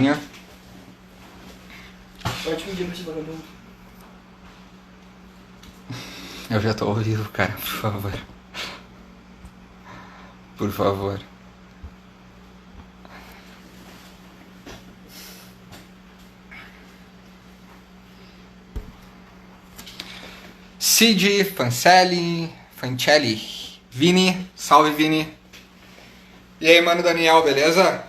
cervejinha. Ótimo dia pra esse vagabundo. Eu já tô ao vivo, cara, por favor. Por favor. Cid, Fancelli, Vini, salve Vini. E aí, mano Daniel, beleza?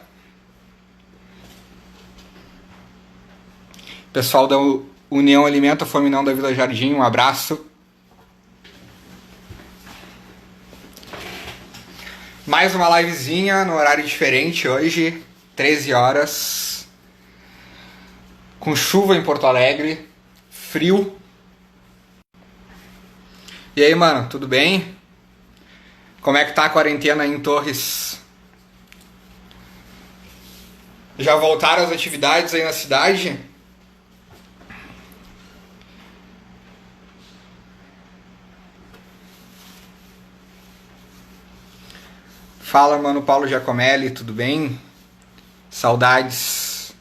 Pessoal da União Alimenta Fome Não da Vila Jardim, um abraço. Mais uma livezinha no horário diferente hoje, 13 horas. Com chuva em Porto Alegre, frio. E aí, mano, tudo bem? Como é que tá a quarentena aí em Torres? Já voltaram as atividades aí na cidade? Fala, mano, Paulo Giacomelli, tudo bem? Saudades.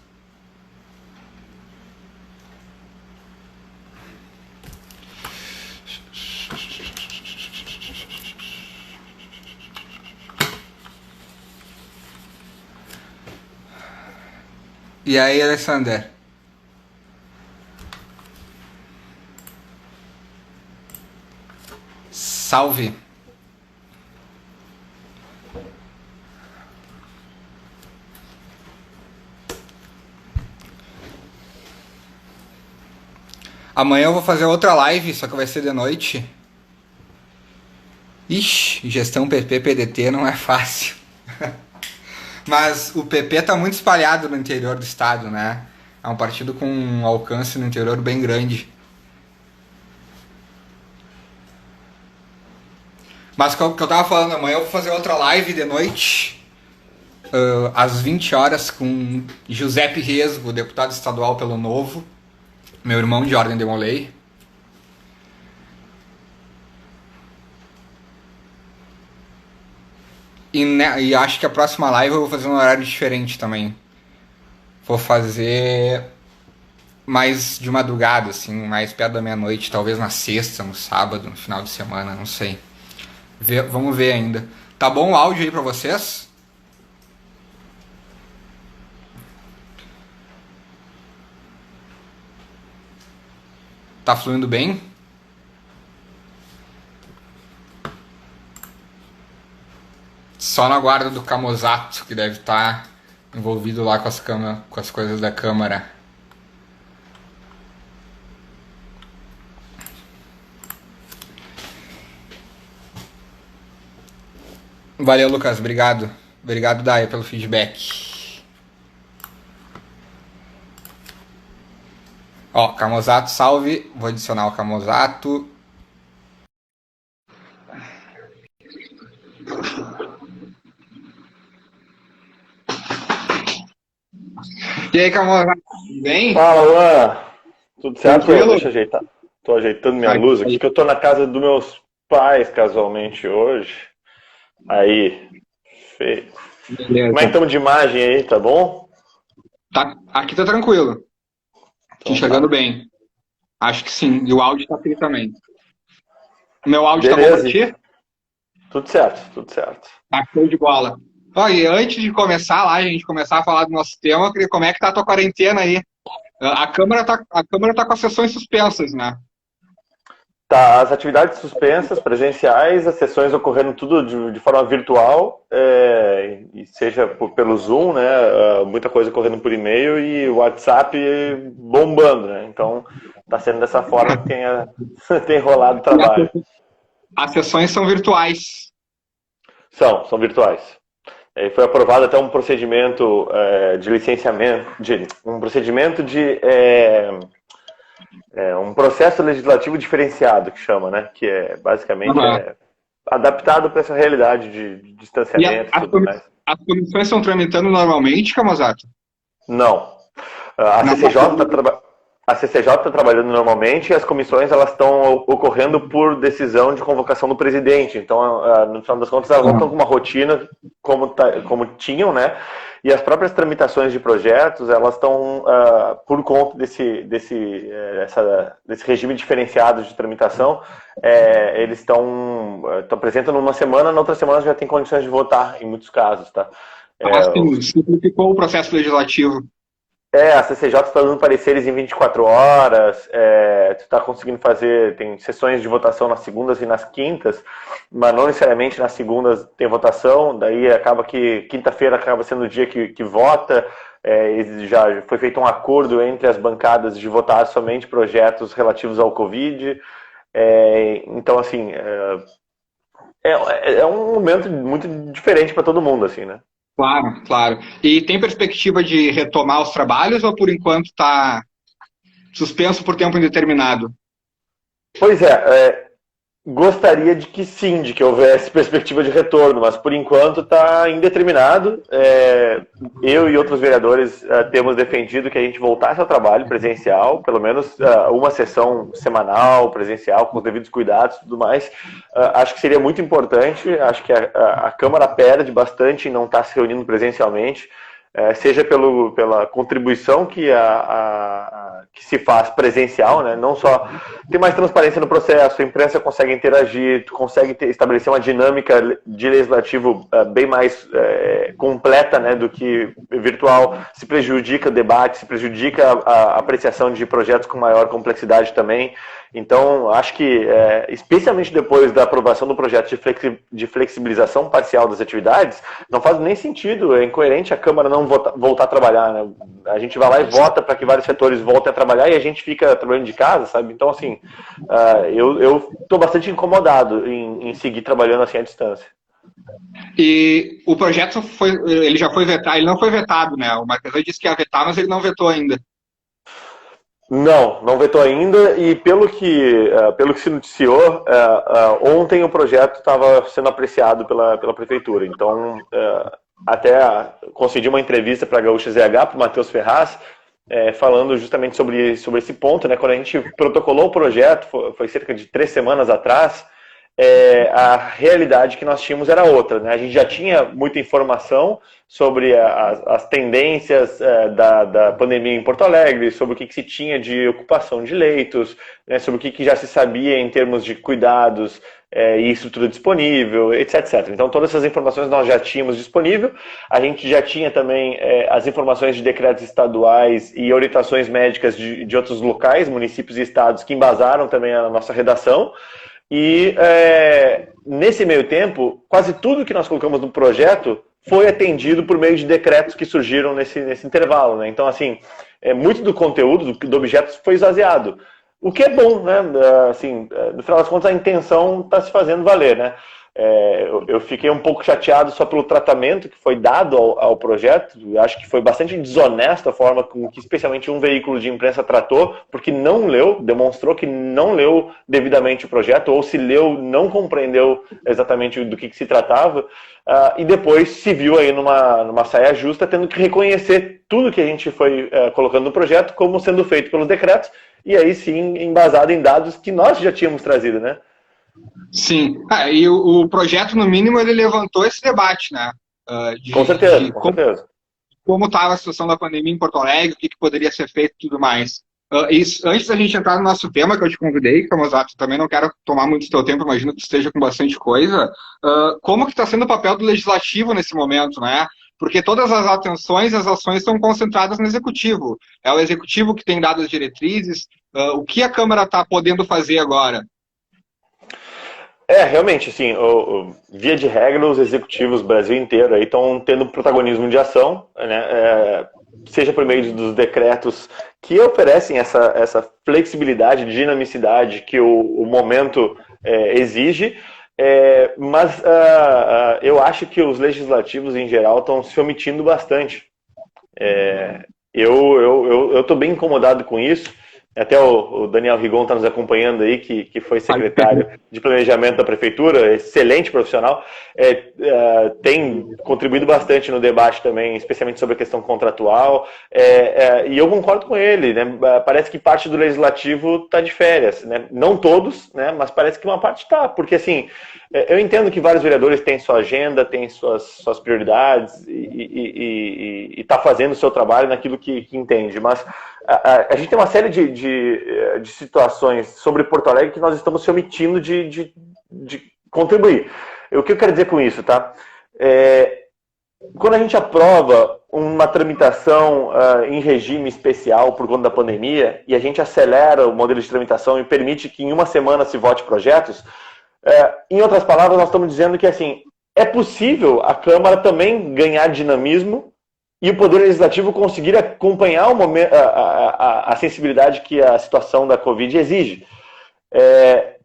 E aí, Alessander? Salve. Amanhã eu vou fazer outra live, só que vai ser de noite. Ixi, gestão PP, PDT não é fácil. Mas o PP tá muito espalhado no interior do estado, né? É um partido com um alcance no interior bem grande. Mas o que eu tava falando, amanhã eu vou fazer outra live de noite, às 20 horas, com Giuseppe Resgo, deputado estadual pelo Novo, meu irmão de Ordem de Molay. E acho que a próxima live eu vou fazer um horário diferente também. Vou fazer mais de madrugada, assim, mais perto da meia-noite, talvez na sexta, no sábado, no final de semana, não sei. Vamos ver ainda. Tá bom o áudio aí pra vocês? Tá fluindo bem? Só na guarda do Camozato, que deve estar envolvido lá com as coisas da Câmara. Valeu, Lucas. Obrigado. Obrigado, Daya, pelo feedback. Ó, Camozato, salve. Vou adicionar o Camozato. E aí, Camozato, tudo bem? Fala, Luan. Tudo certo? Tranquilo? Deixa eu ajeitar. Tô ajeitando minha luz aqui, que eu tô na casa dos meus pais casualmente hoje. Aí, feio. Beleza. Como é que estamos de imagem aí, tá bom? Tá, aqui tá tranquilo. Tô Então enxergando tá. bem. Acho que sim. E o áudio tá aqui também. O meu áudio tá bom Beleza. pra ti? Tudo certo, tudo certo. Tá show de bola. Ó, e antes de começar lá, a gente começar a falar do nosso tema, eu queria como é que tá a tua quarentena aí? A Câmara tá com as sessões suspensas, né? Tá, as atividades suspensas, presenciais, as sessões ocorrendo tudo de forma virtual, e seja pelo Zoom, né? Muita coisa correndo por e-mail e o WhatsApp bombando, né? Então, tá sendo dessa forma que tem rolado o trabalho. As sessões são virtuais. São virtuais. Foi aprovado até um procedimento de licenciamento, um processo legislativo diferenciado, que chama, né? Que é basicamente adaptado para essa realidade de distanciamento e tudo mais. As comissões estão tramitando normalmente, Camozato? Não. A CCJ está trabalhando normalmente e as comissões elas estão ocorrendo por decisão de convocação do presidente. Então, no final das contas, elas voltam com uma rotina como tinham, né? e as próprias tramitações de projetos, elas estão, por conta desse regime diferenciado de tramitação, eles estão apresentando numa semana, na outra semana já tem condições de votar, em muitos casos, tá? Sim, simplificou o processo legislativo. A CCJ está dando pareceres em 24 horas, tu está conseguindo fazer, tem sessões de votação nas segundas e nas quintas, mas não necessariamente nas segundas tem votação, daí acaba que quinta-feira acaba sendo o dia que vota, já foi feito um acordo entre as bancadas de votar somente projetos relativos ao Covid, então assim, é um momento muito diferente para todo mundo, assim, né? Claro, claro. E tem perspectiva de retomar os trabalhos ou por enquanto está suspenso por tempo indeterminado? Pois gostaria de que sim, de que houvesse perspectiva de retorno, mas por enquanto está indeterminado. Eu e outros vereadores temos defendido que a gente voltasse ao trabalho presencial, pelo menos uma sessão semanal presencial, com os devidos cuidados e tudo mais. Acho que seria muito importante, acho que a Câmara perde bastante em não estar se reunindo presencialmente, seja pela contribuição que se faz presencial, né? Não só tem mais transparência no processo, a imprensa consegue interagir, consegue estabelecer uma dinâmica de legislativo bem mais completa, né, do que virtual, se prejudica o debate, se prejudica a apreciação de projetos com maior complexidade também. Então, acho que, especialmente depois da aprovação do projeto de flexibilização parcial das atividades, não faz nem sentido, é incoerente a Câmara não voltar a trabalhar, né? A gente vai lá e vota para que vários setores voltem a trabalhar e a gente fica trabalhando de casa, sabe? Então, assim, eu estou bastante incomodado em seguir trabalhando assim à distância. E o projeto ele já foi vetado, ele não foi vetado, né? O Marquesão disse que ia vetar, mas ele não vetou ainda. Não vetou ainda, e pelo que se noticiou, ontem o projeto estava sendo apreciado pela prefeitura. Então, até concedi uma entrevista para a Gaúcha ZH, para o Matheus Ferraz, falando justamente sobre esse ponto, né? Quando a gente protocolou o projeto, foi cerca de 3 semanas atrás, a realidade que nós tínhamos era outra, né? A gente já tinha muita informação sobre as tendências da pandemia em Porto Alegre, sobre o que se tinha de ocupação de leitos, né? Sobre o que já se sabia em termos de cuidados e estrutura disponível, etc. Então, todas essas informações nós já tínhamos disponível. A gente já tinha também as informações de decretos estaduais e orientações médicas de outros locais, municípios e estados, que embasaram também a nossa redação. E nesse meio tempo, quase tudo que nós colocamos no projeto foi atendido por meio de decretos que surgiram nesse intervalo, né? Então, assim, muito do conteúdo, do objeto foi esvaziado. O que é bom, né? Assim, no final das contas, a intenção está se fazendo valer, né? Eu fiquei um pouco chateado só pelo tratamento que foi dado ao projeto. Acho que foi bastante desonesto a forma com que especialmente um veículo de imprensa tratou, porque não leu, demonstrou que não leu devidamente o projeto, ou se leu, não compreendeu exatamente do que se tratava, e depois se viu aí numa saia justa, tendo que reconhecer tudo que a gente foi colocando no projeto como sendo feito pelos decretos, e aí sim embasado em dados que nós já tínhamos trazido, né? Sim, e o projeto, no mínimo, ele levantou esse debate, né? Com certeza, com certeza. Como estava a situação da pandemia em Porto Alegre, o que poderia ser feito e tudo mais. Antes da gente entrar no nosso tema, que eu te convidei, Camusato, também não quero tomar muito do teu tempo, imagino que esteja com bastante coisa, como que está sendo o papel do Legislativo nesse momento, né? Porque todas as atenções, as ações estão concentradas no Executivo. É o Executivo que tem dado as diretrizes. O que a Câmara está podendo fazer agora? Realmente, assim, via de regra, os executivos do Brasil inteiro aí estão tendo protagonismo de ação, né? Seja por meio dos decretos que oferecem essa flexibilidade, dinamicidade que o momento exige, mas eu acho que os legislativos, em geral, estão se omitindo bastante. Eu estou bem incomodado com isso. Até o Daniel Rigon está nos acompanhando aí, que foi secretário de planejamento da prefeitura, excelente profissional, tem contribuído bastante no debate também, especialmente sobre a questão contratual, e eu concordo com ele, né? Parece que parte do legislativo está de férias, né? Não todos, né? Mas parece que uma parte está, porque assim, eu entendo que vários vereadores têm sua agenda, têm suas prioridades e está fazendo o seu trabalho naquilo que entende, mas a gente tem uma série de situações sobre Porto Alegre que nós estamos se omitindo de contribuir. O que eu quero dizer com isso, tá? Quando a gente aprova uma tramitação em regime especial por conta da pandemia e a gente acelera o modelo de tramitação e permite que em uma semana se vote projetos, em outras palavras, nós estamos dizendo que assim, é possível a Câmara também ganhar dinamismo e o Poder Legislativo conseguir acompanhar o momento, a sensibilidade que a situação da Covid exige.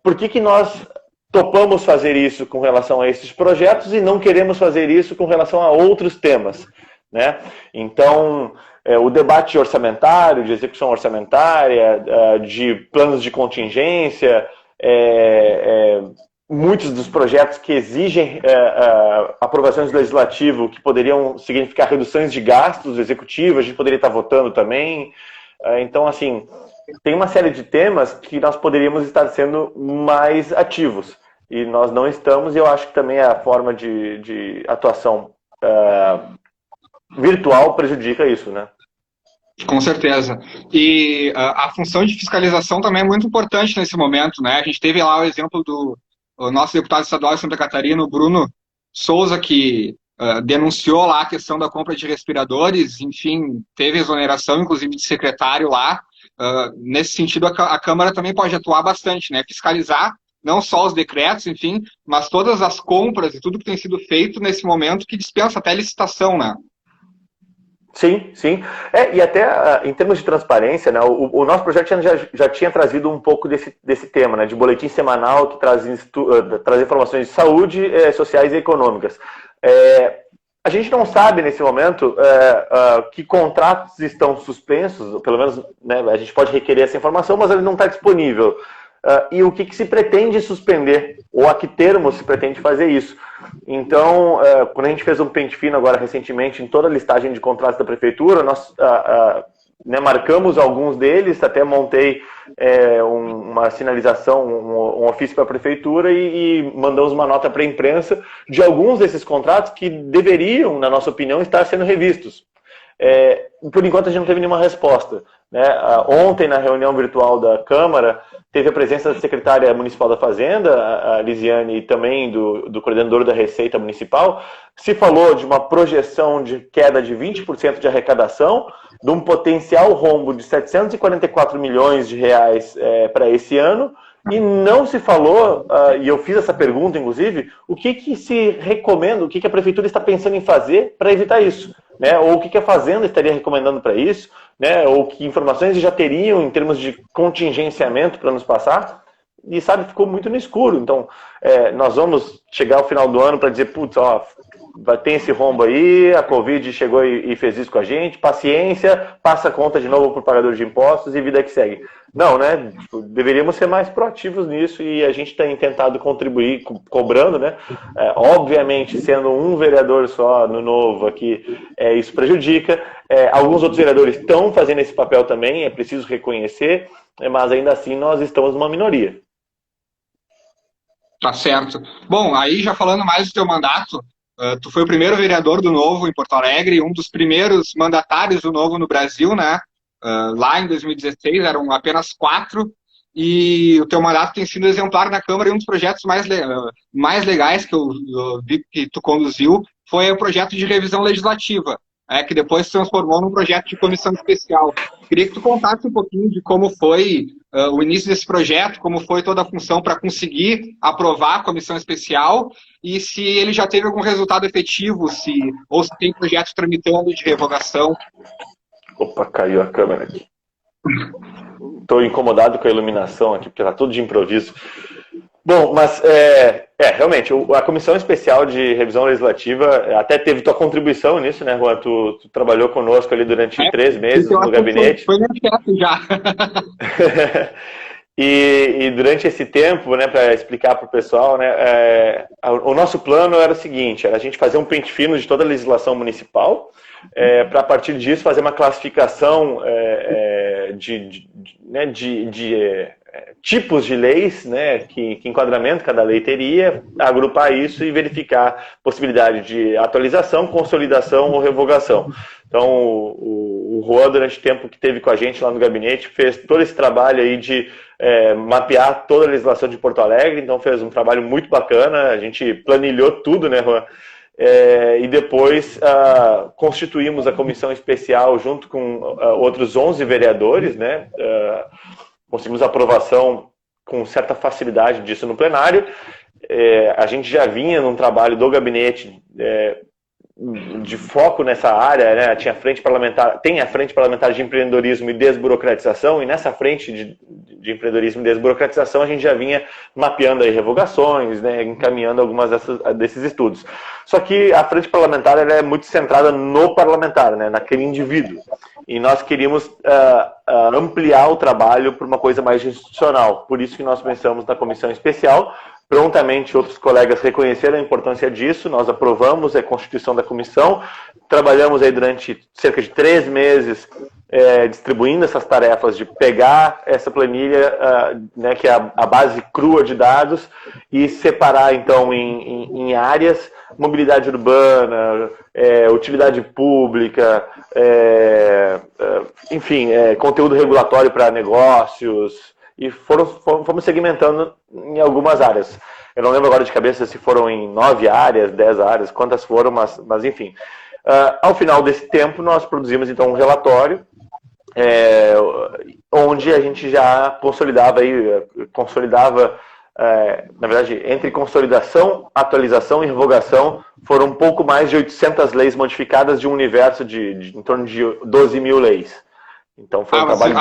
Por que nós topamos fazer isso com relação a esses projetos e não queremos fazer isso com relação a outros temas, né? Então, o debate orçamentário, de execução orçamentária, de planos de contingência, muitos dos projetos que exigem aprovações do legislativo, que poderiam significar reduções de gastos executivos, a gente poderia estar votando também. Então, assim, tem uma série de temas que nós poderíamos estar sendo mais ativos. E nós não estamos, e eu acho que também a forma de atuação virtual prejudica isso, né? Com certeza. E a função de fiscalização também é muito importante nesse momento, né? A gente teve lá o exemplo do nosso deputado estadual de Santa Catarina, o Bruno Souza, que denunciou lá a questão da compra de respiradores, enfim, teve exoneração, inclusive, de secretário lá. Nesse sentido, a Câmara também pode atuar bastante, né? Fiscalizar não só os decretos, enfim, mas todas as compras e tudo que tem sido feito nesse momento que dispensa até licitação, né? Sim, sim. E até em termos de transparência, né, o nosso projeto já tinha trazido um pouco desse tema, né, de boletim semanal que traz informações de saúde, sociais e econômicas. A gente não sabe nesse momento que contratos estão suspensos, pelo menos, né, a gente pode requerer essa informação, mas ele não está disponível. E o que se pretende suspender, ou a que termo se pretende fazer isso. Então, quando a gente fez um pente fino agora recentemente em toda a listagem de contratos da prefeitura, nós marcamos alguns deles, até montei uma sinalização, um ofício para a prefeitura e mandamos uma nota para a imprensa de alguns desses contratos que deveriam, na nossa opinião, estar sendo revistos. Por enquanto a gente não teve nenhuma resposta, né? Ontem, na reunião virtual da Câmara, teve a presença da secretária municipal da Fazenda, a Lisiane, e também do coordenador da Receita Municipal. Se falou de uma projeção de queda de 20% de arrecadação, de um potencial rombo de 744 milhões de reais para esse ano, e não se falou, e eu fiz essa pergunta, inclusive, o que se recomenda, o que a prefeitura está pensando em fazer para evitar isso, né? Ou o que a Fazenda estaria recomendando para isso, né? Ou que informações eles já teriam em termos de contingenciamento para nos passar, e sabe, ficou muito no escuro. Então, nós vamos chegar ao final do ano para dizer, putz, ó, tem esse rombo aí, a Covid chegou e fez isso com a gente, paciência, passa a conta de novo para o pagador de impostos e vida que segue. Não, né? Deveríamos ser mais proativos nisso e a gente tem tentado contribuir, cobrando, né? Obviamente, sendo um vereador só no Novo aqui, isso prejudica. Alguns outros vereadores estão fazendo esse papel também, é preciso reconhecer, mas ainda assim nós estamos numa minoria. Tá certo. Bom, aí já falando mais do teu mandato, tu foi o primeiro vereador do Novo em Porto Alegre, um dos primeiros mandatários do Novo no Brasil, né? Lá em 2016 eram apenas 4, e o teu mandato tem sido exemplar na Câmara, e um dos projetos mais legais que eu vi que tu conduziu foi o projeto de revisão legislativa, que depois se transformou num projeto de comissão especial. Queria que tu contasse um pouquinho de como foi o início desse projeto, como foi toda a função para conseguir aprovar a comissão especial e se ele já teve algum resultado efetivo, ou se tem projeto tramitando de revogação. Opa, caiu a câmera aqui. Estou incomodado com a iluminação aqui, porque está tudo de improviso. Bom, mas realmente, a Comissão Especial de Revisão Legislativa até teve tua contribuição nisso, né, Juan? Tu trabalhou conosco ali durante 3 meses no gabinete. Foi meu chefe já. E durante esse tempo, né, para explicar para o pessoal, né, o nosso plano era o seguinte: era a gente fazer um pente fino de toda a legislação municipal, para a partir disso fazer uma classificação de tipos de leis, né, que enquadramento cada lei teria, agrupar isso e verificar possibilidade de atualização, consolidação ou revogação. Então, o Juan, durante o tempo que teve com a gente lá no gabinete, fez todo esse trabalho aí de mapear toda a legislação de Porto Alegre, então fez um trabalho muito bacana, a gente planilhou tudo, né, Juan? E depois constituímos a comissão especial junto com outros 11 vereadores, né? Conseguimos aprovação com certa facilidade disso no plenário. A gente já vinha num trabalho do gabinete de foco nessa área, né? Tem a frente parlamentar de empreendedorismo e desburocratização, e nessa frente de empreendedorismo e desburocratização a gente já vinha mapeando aí revogações, né? Encaminhando algumas desses estudos. Só que a frente parlamentar ela é muito centrada no parlamentar, né? Naquele indivíduo. E nós queríamos ampliar o trabalho para uma coisa mais institucional. Por isso que nós pensamos na comissão especial. Prontamente, outros colegas reconheceram a importância disso, nós aprovamos a constituição da comissão, trabalhamos aí durante cerca de 3 meses distribuindo essas tarefas de pegar essa planilha, né, que é a base crua de dados, e separar, então, em áreas: mobilidade urbana, utilidade pública, enfim, conteúdo regulatório para negócios, e fomos segmentando em algumas áreas. Eu não lembro agora de cabeça se foram em 9 áreas, 10 áreas, quantas foram, mas enfim. Ao final desse tempo, nós produzimos então um relatório onde a gente já consolidava, na verdade, entre consolidação, atualização e revogação, foram um pouco mais de 800 leis modificadas de um universo de em torno de 12 mil leis. Então foi um trabalho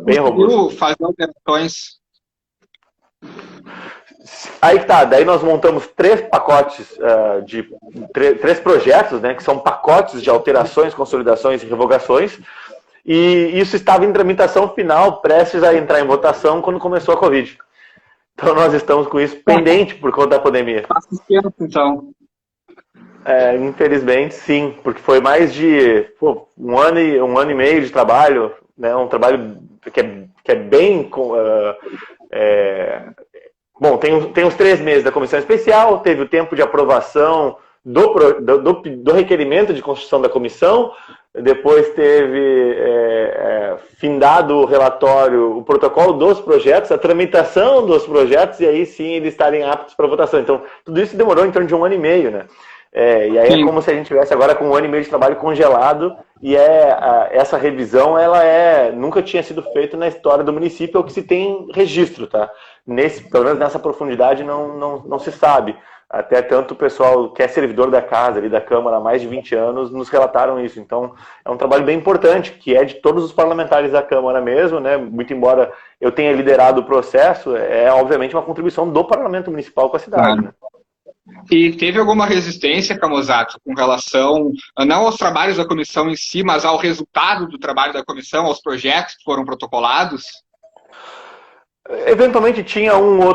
bem robusto. Fazer alterações. Aí que tá, daí nós montamos 3 pacotes três projetos, né, que são pacotes de alterações, consolidações e revogações, e isso estava em tramitação final, prestes a entrar em votação quando começou a Covid. Então nós estamos com isso pendente por conta da pandemia. Passa tempo, então. Infelizmente, sim, porque foi mais de um ano e meio de trabalho, né? Um trabalho que é bem... Bom, tem os 3 meses da comissão especial, teve o tempo de aprovação do requerimento de constituição da comissão, depois teve findado o relatório, o protocolo dos projetos, a tramitação dos projetos, e aí sim eles estarem aptos para votação. Então, tudo isso demorou em torno de 1 ano e meio, né? E aí é como se a gente tivesse agora com 1 ano e meio de trabalho congelado, e essa revisão nunca tinha sido feita na história do município, ou que se tem registro, tá? Pelo menos nessa profundidade não se sabe. Até tanto o pessoal que é servidor da casa, ali da Câmara há mais de 20 anos, nos relataram isso. Então, é um trabalho bem importante, que é de todos os parlamentares da Câmara mesmo, né? Muito embora eu tenha liderado o processo, obviamente uma contribuição do Parlamento Municipal com a cidade, né? E teve alguma resistência, Camozzato, com relação, não aos trabalhos da comissão em si, mas ao resultado do trabalho da comissão, aos projetos que foram protocolados? Eventualmente tinha uma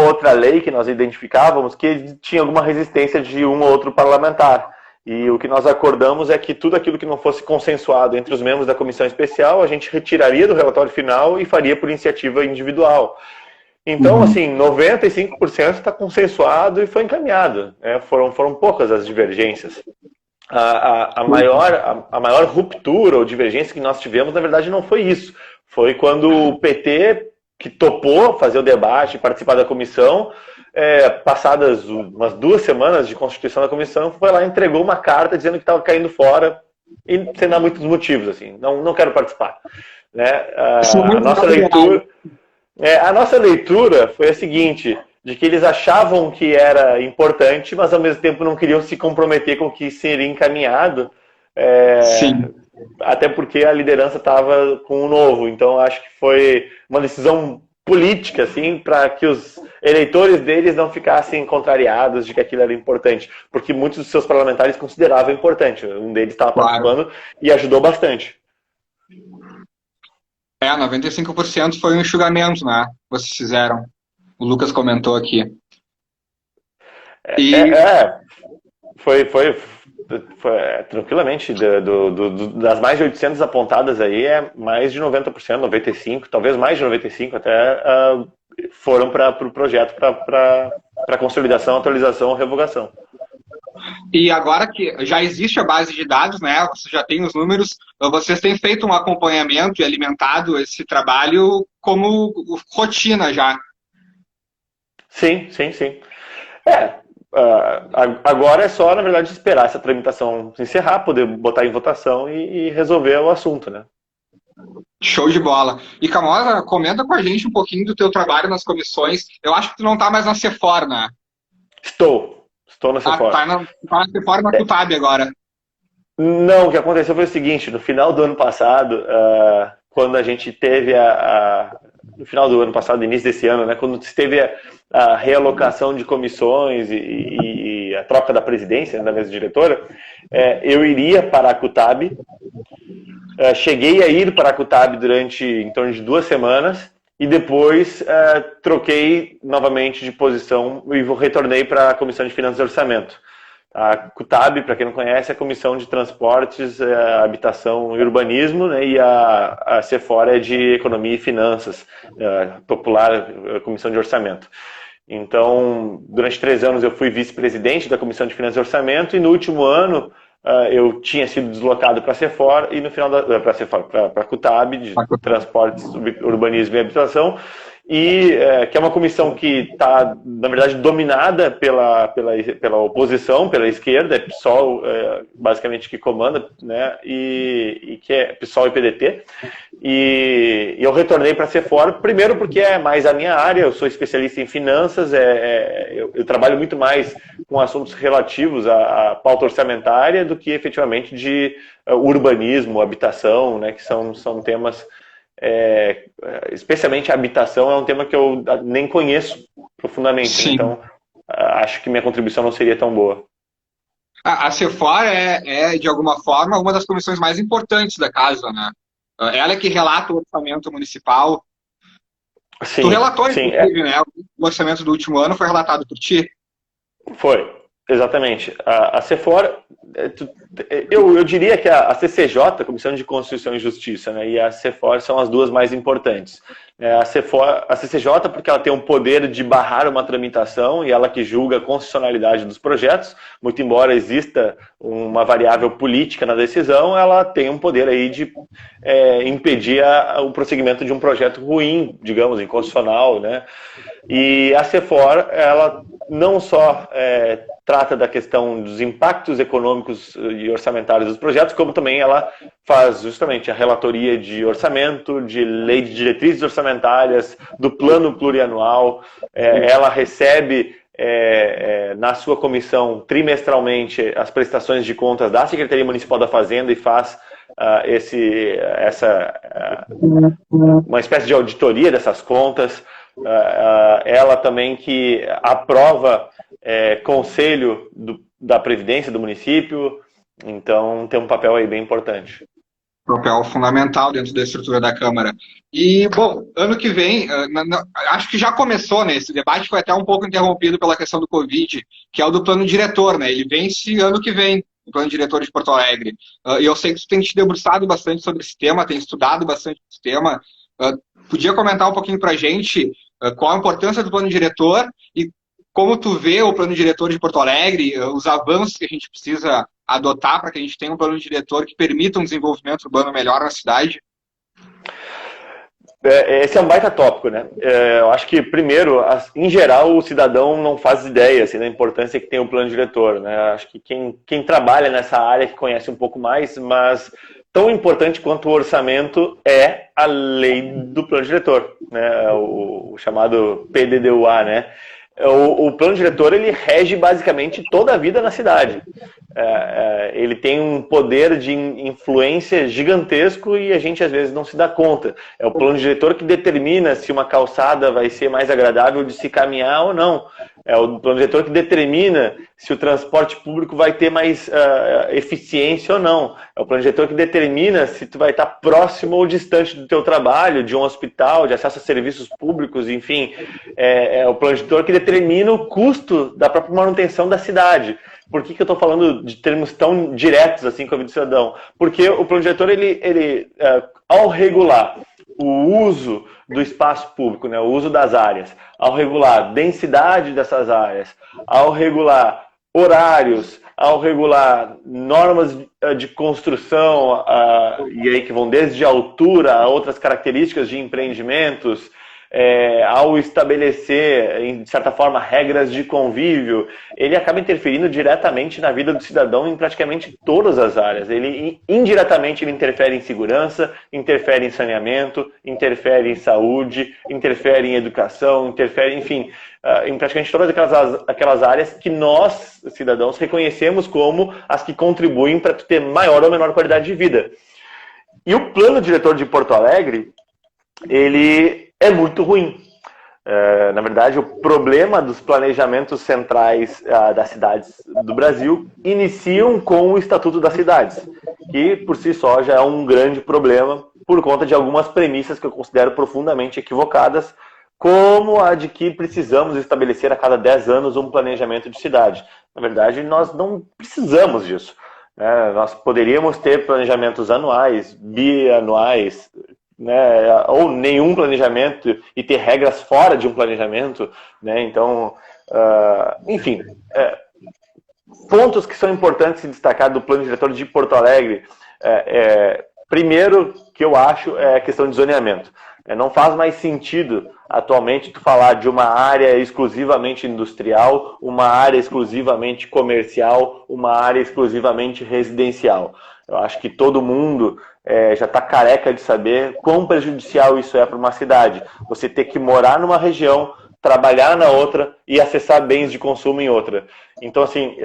outra lei que nós identificávamos que tinha alguma resistência de um ou outro parlamentar. E o que nós acordamos é que tudo aquilo que não fosse consensuado entre os membros da comissão especial, a gente retiraria do relatório final e faria por iniciativa individual. Então, assim, 95% está consensuado e foi encaminhado, né? Foram poucas as divergências. A maior ruptura ou divergência que nós tivemos, na verdade, não foi isso. Foi quando o PT, que topou fazer o debate e participar da comissão, passadas umas 2 semanas de constituição da comissão, foi lá e entregou uma carta dizendo que estava caindo fora, e sem dar muitos motivos, assim, não quero participar. Né? A nossa leitura foi a seguinte, de que eles achavam que era importante, mas ao mesmo tempo não queriam se comprometer com o que seria encaminhado, Sim. Até porque a liderança estava com o novo. Então acho que foi uma decisão política, assim, para que os eleitores deles não ficassem contrariados de que aquilo era importante, porque muitos dos seus parlamentares consideravam importante. Um deles estava participando e ajudou bastante. 95% foi um enxugamento, né? Vocês fizeram. O Lucas comentou aqui. Foi tranquilamente, das mais de 800 apontadas aí, mais de 90%, 95%, talvez mais de 95% até foram para o projeto, para consolidação, atualização ou revogação. E agora que já existe a base de dados, né? Você já tem os números, vocês têm feito um acompanhamento e alimentado esse trabalho como rotina já. Sim. Agora é só, na verdade, esperar essa tramitação se encerrar, poder botar em votação e resolver o assunto, né? Show de bola. E Camosa, comenta com a gente um pouquinho do teu trabalho nas comissões. Eu acho que tu não tá mais na CEFOR, né? Estou na CEFOR. Tá na CEFOR, na CUTAB agora. Não, o que aconteceu foi o seguinte, no final do ano passado, quando a gente teve no final do ano passado, início desse ano, né, quando se teve a realocação de comissões e a troca da presidência, né, da mesa diretora, eu iria para a CUTAB, cheguei a ir para a CUTAB durante em torno de 2 semanas e depois troquei novamente de posição e retornei para a Comissão de Finanças e Orçamento. A CUTAB, para quem não conhece, é a Comissão de Transportes, Habitação e Urbanismo, né, e a CEFOR é de Economia e Finanças, popular Comissão de Orçamento. Então, durante 3 anos eu fui vice-presidente da Comissão de Finanças e Orçamento e no último ano eu tinha sido deslocado para a CEFOR e no final para a CUTAB, de Transportes, Urbanismo e Habitação, e que é uma comissão que está, na verdade, dominada pela oposição, pela esquerda, é PSOL basicamente que comanda, né, e que é PSOL e PDT. E eu retornei para a CEFOR, primeiro porque é mais a minha área, eu sou especialista em finanças, eu trabalho muito mais com assuntos relativos à pauta orçamentária do que efetivamente de urbanismo, habitação, né, que são temas... especialmente a habitação é um tema que eu nem conheço profundamente, né? Então acho que minha contribuição não seria tão boa. A CEFOR de alguma forma, uma das comissões mais importantes da casa, né? Ela é que relata o orçamento municipal. Sim, tu relatou, inclusive, né? O orçamento do último ano foi relatado por ti? Foi, exatamente. A CEFOR, eu diria que a CCJ, Comissão de Constituição e Justiça, né, e a CEFOR são as duas mais importantes. A CCJ, porque ela tem o poder de barrar uma tramitação e ela que julga a constitucionalidade dos projetos, muito embora exista uma variável política na decisão, ela tem um poder aí de impedir o prosseguimento de um projeto ruim, digamos, inconstitucional, né? E a CEFOR, ela não só trata da questão dos impactos econômicos e orçamentários dos projetos, como também ela faz justamente a relatoria de orçamento, de lei de diretrizes orçamentárias, do plano plurianual. Ela recebe na sua comissão trimestralmente as prestações de contas da Secretaria Municipal da Fazenda e faz uma espécie de auditoria dessas contas. Ela também que aprova conselho da Previdência do município, então tem um papel aí bem importante. Papel fundamental dentro da estrutura da Câmara. E, bom, ano que vem, acho que já começou, né? Esse debate foi até um pouco interrompido pela questão do Covid, que é o do plano diretor, né? Ele vence ano que vem, o plano diretor de Porto Alegre. E eu sei que tu tem te debruçado bastante sobre esse tema, tem estudado bastante esse tema. Podia comentar um pouquinho pra gente qual a importância do plano diretor e como tu vê o plano diretor de Porto Alegre, os avanços que a gente precisa adotar para que a gente tenha um plano diretor que permita um desenvolvimento urbano melhor na cidade? Esse é um baita tópico, né? Eu acho que, primeiro, em geral, o cidadão não faz ideia assim, da importância que tem o plano diretor, né? Acho que quem trabalha nessa área que conhece um pouco mais, mas tão importante quanto o orçamento é a lei do plano diretor, né? O chamado PDDUA, né? O plano diretor, ele rege basicamente toda a vida na cidade. Ele tem um poder de influência gigantesco e a gente às vezes não se dá conta. É o plano diretor que determina se uma calçada vai ser mais agradável de se caminhar ou não. É o plano diretor que determina se o transporte público vai ter mais eficiência ou não. É o plano diretor que determina se tu vai estar próximo ou distante do teu trabalho, de um hospital, de acesso a serviços públicos, enfim. É o plano diretor que determina o custo da própria manutenção da cidade. Por que eu estou falando de termos tão diretos assim com a vida do cidadão? Porque o plano diretor, ao regular o uso do espaço público, né, o uso das áreas, ao regular a densidade dessas áreas, ao regular horários, ao regular normas de construção, e aí que vão desde a altura a outras características de empreendimentos, ao estabelecer, de certa forma, regras de convívio, ele acaba interferindo diretamente na vida do cidadão em praticamente todas as áreas. Ele, indiretamente, ele interfere em segurança, interfere em saneamento, interfere em saúde, interfere em educação, interfere, enfim, em praticamente todas aquelas áreas que nós, cidadãos, reconhecemos como as que contribuem para ter maior ou menor qualidade de vida. E o plano diretor de Porto Alegre, ele é muito ruim. Na verdade, o problema dos planejamentos centrais das cidades do Brasil iniciam com o Estatuto das Cidades, que por si só já é um grande problema por conta de algumas premissas que eu considero profundamente equivocadas, como a de que precisamos estabelecer a cada 10 anos um planejamento de cidade. Na verdade, nós não precisamos disso. Nós poderíamos ter planejamentos anuais, bianuais, né, ou nenhum planejamento e ter regras fora de um planejamento, né? Então, enfim, pontos que são importantes se destacar do plano diretor de Porto Alegre. Primeiro, que eu acho, é a questão de zoneamento. Não faz mais sentido atualmente tu falar de uma área exclusivamente industrial, uma área exclusivamente comercial, uma área exclusivamente residencial. Eu acho que todo mundo já está careca de saber quão prejudicial isso é para uma cidade. Você ter que morar numa região, trabalhar na outra e acessar bens de consumo em outra. Então, assim,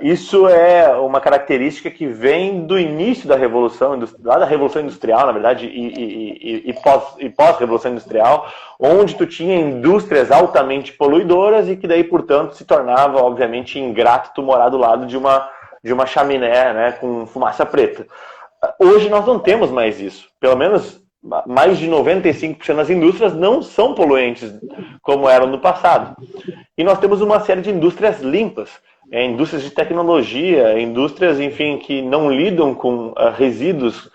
isso é uma característica que vem do início da Revolução, lá da Revolução Industrial, na verdade, e pós-Revolução Industrial, onde tu tinha indústrias altamente poluidoras e que daí, portanto, se tornava, obviamente, ingrato tu morar do lado de uma chaminé, né, com fumaça preta. Hoje nós não temos mais isso. Pelo menos mais de 95% das indústrias não são poluentes como eram no passado. E nós temos uma série de indústrias limpas, indústrias de tecnologia, indústrias, enfim, que não lidam com resíduos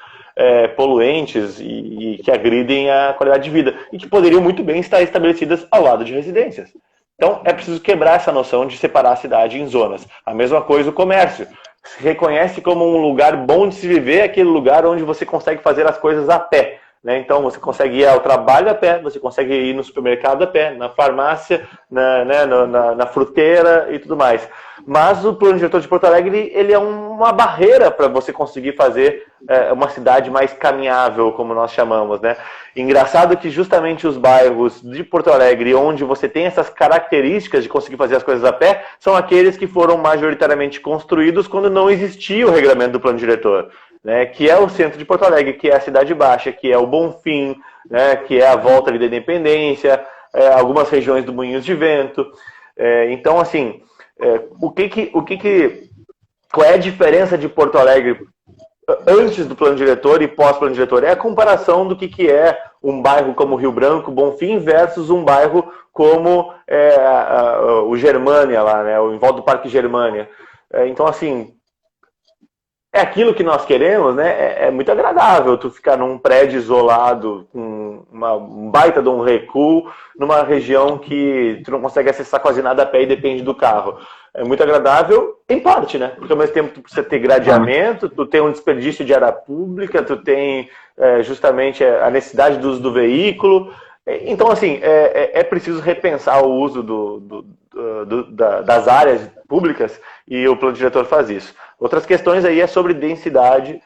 poluentes e que agridem a qualidade de vida e que poderiam muito bem estar estabelecidas ao lado de residências. Então é preciso quebrar essa noção de separar a cidade em zonas. A mesma coisa o comércio. Se reconhece como um lugar bom de se viver, aquele lugar onde você consegue fazer as coisas a pé. Né? Então você consegue ir ao trabalho a pé, você consegue ir no supermercado a pé, na farmácia, na fruteira e tudo mais. Mas o plano diretor de Porto Alegre, ele é uma barreira para você conseguir fazer uma cidade mais caminhável, como nós chamamos, né? Engraçado que justamente os bairros de Porto Alegre, onde você tem essas características de conseguir fazer as coisas a pé, são aqueles que foram majoritariamente construídos quando não existia o regulamento do plano diretor. Né, que é o centro de Porto Alegre, que é a Cidade Baixa, que é o Bonfim, né, que é a volta ali da Independência, algumas regiões do Moinhos de Vento. Então, assim, qual é a diferença de Porto Alegre antes do plano diretor e pós-plano diretor? É a comparação do que é um bairro como Rio Branco, Bonfim, versus um bairro como o Germânia, lá, né, em volta do Parque Germânia. Então, assim, é aquilo que nós queremos, né? É muito agradável tu ficar num prédio isolado, com um baita de um recuo, numa região que tu não consegue acessar quase nada a pé e depende do carro. É muito agradável, em parte, né? Porque ao mesmo tempo tu precisa ter gradeamento, tu tem um desperdício de área pública, tu tem justamente a necessidade do uso do veículo. Então, assim, é preciso repensar o uso das áreas públicas e o plano diretor faz isso. Outras questões aí é sobre densidade.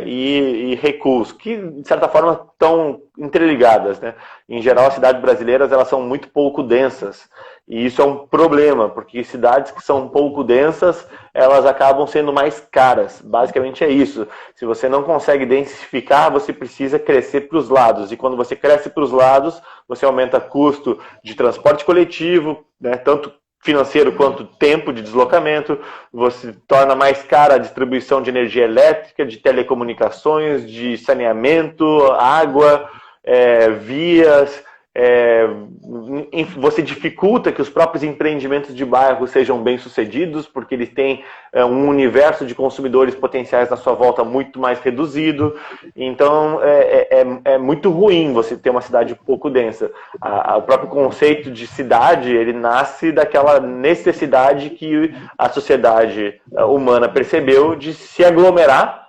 e recuos, que de certa forma estão interligadas, né? Em geral, as cidades brasileiras elas são muito pouco densas, e isso é um problema, porque cidades que são pouco densas, elas acabam sendo mais caras. Basicamente é isso. Se você não consegue densificar, você precisa crescer para os lados, e quando você cresce para os lados, você aumenta custo de transporte coletivo, né? Tanto financeiro quanto tempo de deslocamento, você torna mais cara a distribuição de energia elétrica, de telecomunicações, de saneamento, água, vias, você dificulta que os próprios empreendimentos de bairro sejam bem-sucedidos, porque eles têm um universo de consumidores potenciais na sua volta muito mais reduzido. Então, é muito ruim você ter uma cidade pouco densa. O próprio conceito de cidade, ele nasce daquela necessidade que a sociedade humana percebeu de se aglomerar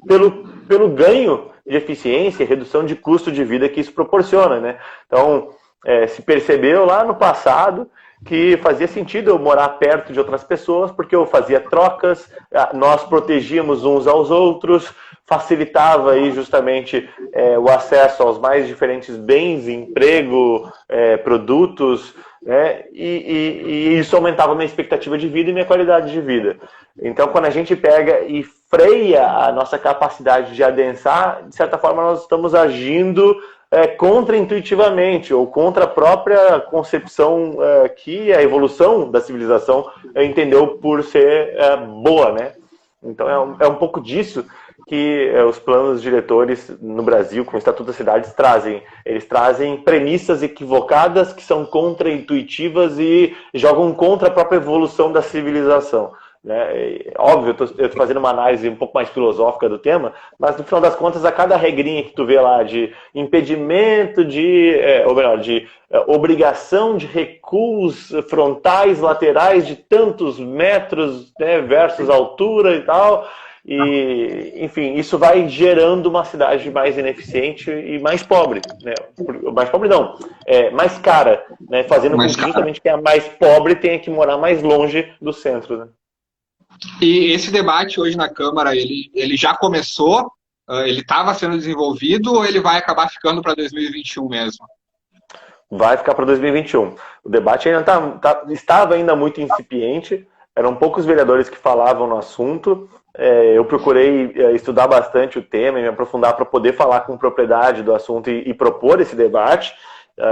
pelo ganho de eficiência e redução de custo de vida que isso proporciona, né? Então, se percebeu lá no passado que fazia sentido eu morar perto de outras pessoas, porque eu fazia trocas, nós protegíamos uns aos outros, facilitava aí justamente o acesso aos mais diferentes bens, emprego, produtos, né? E isso aumentava a minha expectativa de vida e minha qualidade de vida. Então, quando a gente pega e freia a nossa capacidade de adensar, de certa forma nós estamos agindo contra-intuitivamente ou contra a própria concepção que a evolução da civilização entendeu por ser boa, né? Então é um pouco disso que os planos diretores no Brasil, com o Estatuto das Cidades, trazem. Eles trazem premissas equivocadas que são contra-intuitivas e jogam contra a própria evolução da civilização. Né? Óbvio, eu estou fazendo uma análise um pouco mais filosófica do tema, mas no final das contas, a cada regrinha que tu vê lá de impedimento ou melhor, de obrigação de recuos frontais, laterais de tantos metros, né, versus altura e tal, e enfim, isso vai gerando uma cidade mais ineficiente e mais pobre, né? Mais pobre não, mais cara, né? Fazendo com que justamente quem é mais pobre tenha que morar mais longe do centro, né? E esse debate hoje na Câmara, ele já começou? Ele estava sendo desenvolvido ou ele vai acabar ficando para 2021 mesmo? Vai ficar para 2021. O debate ainda estava ainda muito incipiente, eram poucos vereadores que falavam no assunto. Eu procurei estudar bastante o tema e me aprofundar para poder falar com propriedade do assunto e propor esse debate.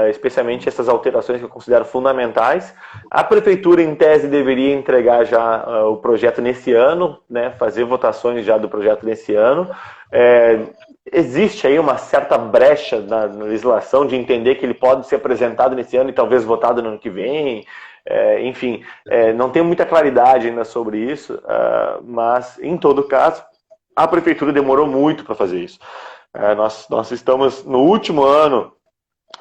Especialmente essas alterações que eu considero fundamentais. A prefeitura, em tese, deveria entregar já o projeto nesse ano, né, fazer votações já do projeto nesse ano. Existe aí uma certa brecha na legislação de entender que ele pode ser apresentado nesse ano e talvez votado no ano que vem. Enfim, não tem muita claridade ainda sobre isso, mas, em todo caso, a prefeitura demorou muito para fazer isso. Nós estamos no último ano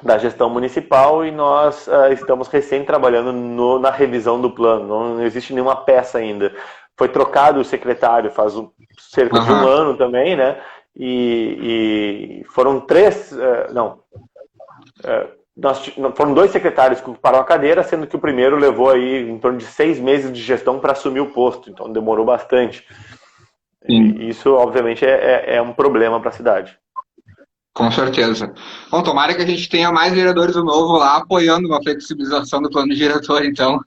da gestão municipal e nós estamos recém trabalhando na revisão do plano. Não existe nenhuma peça ainda. Foi trocado o secretário faz cerca de um ano também, né? E foram foram 2 secretários que ocuparam a cadeira, sendo que o primeiro levou aí em torno de 6 meses de gestão para assumir o posto, então demorou bastante. E isso, obviamente, é um problema para a cidade. Com certeza. Bom, tomara que a gente tenha mais vereadores do Novo lá apoiando uma flexibilização do plano diretor, então.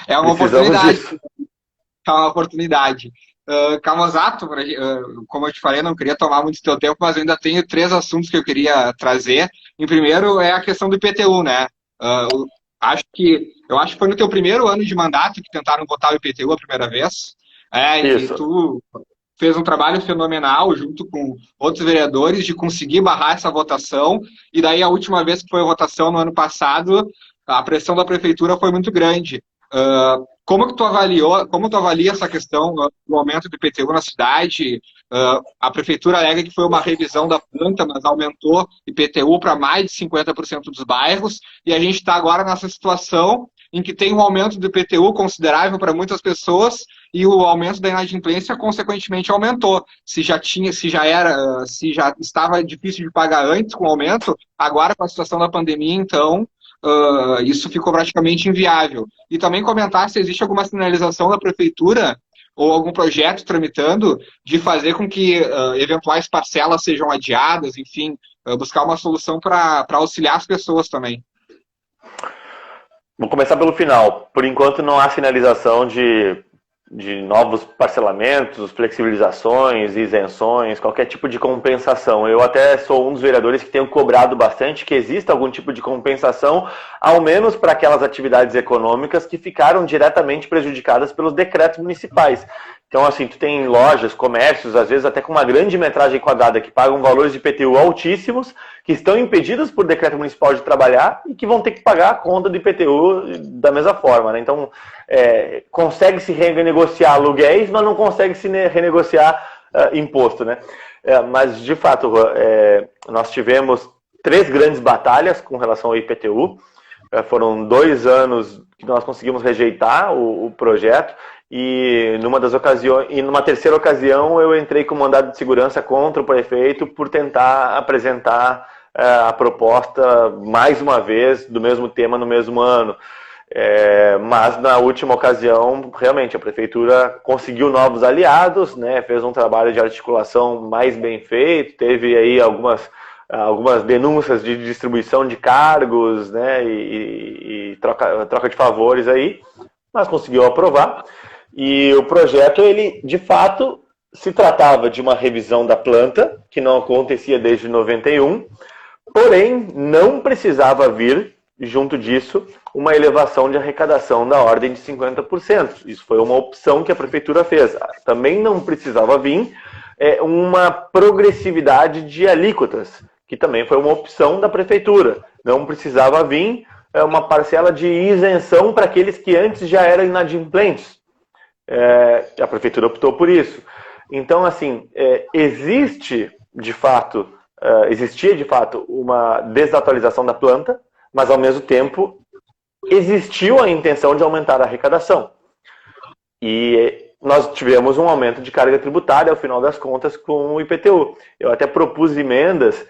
É uma oportunidade. É uma oportunidade. Camozato, como eu te falei, não queria tomar muito teu tempo, mas eu ainda tenho 3 assuntos que eu queria trazer. Em primeiro é a questão do IPTU, né? Eu acho que foi no teu primeiro ano de mandato que tentaram botar o IPTU a primeira vez. Isso. E tu fez um trabalho fenomenal junto com outros vereadores de conseguir barrar essa votação, e daí a última vez que foi a votação no ano passado, a pressão da prefeitura foi muito grande. Como tu avalia essa questão do aumento do IPTU na cidade? A prefeitura alega que foi uma revisão da planta, mas aumentou IPTU para mais de 50% dos bairros, e a gente está agora nessa situação em que tem um aumento do IPTU considerável para muitas pessoas e o aumento da inadimplência consequentemente aumentou. Se já estava difícil de pagar antes com o aumento, agora com a situação da pandemia, então isso ficou praticamente inviável. E também comentar se existe alguma sinalização da prefeitura ou algum projeto tramitando de fazer com que eventuais parcelas sejam adiadas, enfim, buscar uma solução para auxiliar as pessoas também. Vou começar pelo final. Por enquanto não há sinalização de novos parcelamentos, flexibilizações, isenções, qualquer tipo de compensação. Eu até sou um dos vereadores que tenho cobrado bastante que exista algum tipo de compensação, ao menos para aquelas atividades econômicas que ficaram diretamente prejudicadas pelos decretos municipais. Então, assim, tu tem lojas, comércios, às vezes até com uma grande metragem quadrada, que pagam valores de IPTU altíssimos, que estão impedidos por decreto municipal de trabalhar e que vão ter que pagar a conta do IPTU da mesma forma, né? Então, consegue-se renegociar aluguéis, mas não consegue-se renegociar imposto, né? Mas, de fato, nós tivemos 3 grandes batalhas com relação ao IPTU. Foram 2 anos que nós conseguimos rejeitar o projeto. E numa terceira ocasião eu entrei com mandado de segurança contra o prefeito por tentar apresentar a proposta mais uma vez do mesmo tema no mesmo ano. Mas na última ocasião, realmente, a prefeitura conseguiu novos aliados, né, fez um trabalho de articulação mais bem feito, teve aí algumas denúncias de distribuição de cargos, né, e troca de favores aí, mas conseguiu aprovar. E o projeto, ele, de fato, se tratava de uma revisão da planta, que não acontecia desde 91, porém, não precisava vir, junto disso, uma elevação de arrecadação da ordem de 50%. Isso foi uma opção que a prefeitura fez. Também não precisava vir uma progressividade de alíquotas, que também foi uma opção da prefeitura. Não precisava vir uma parcela de isenção para aqueles que antes já eram inadimplentes. A prefeitura optou por isso. Então, assim, existia de fato uma desatualização da planta, mas ao mesmo tempo existiu a intenção de aumentar a arrecadação. E nós tivemos um aumento de carga tributária, ao final das contas, com o IPTU. Eu até propus emendas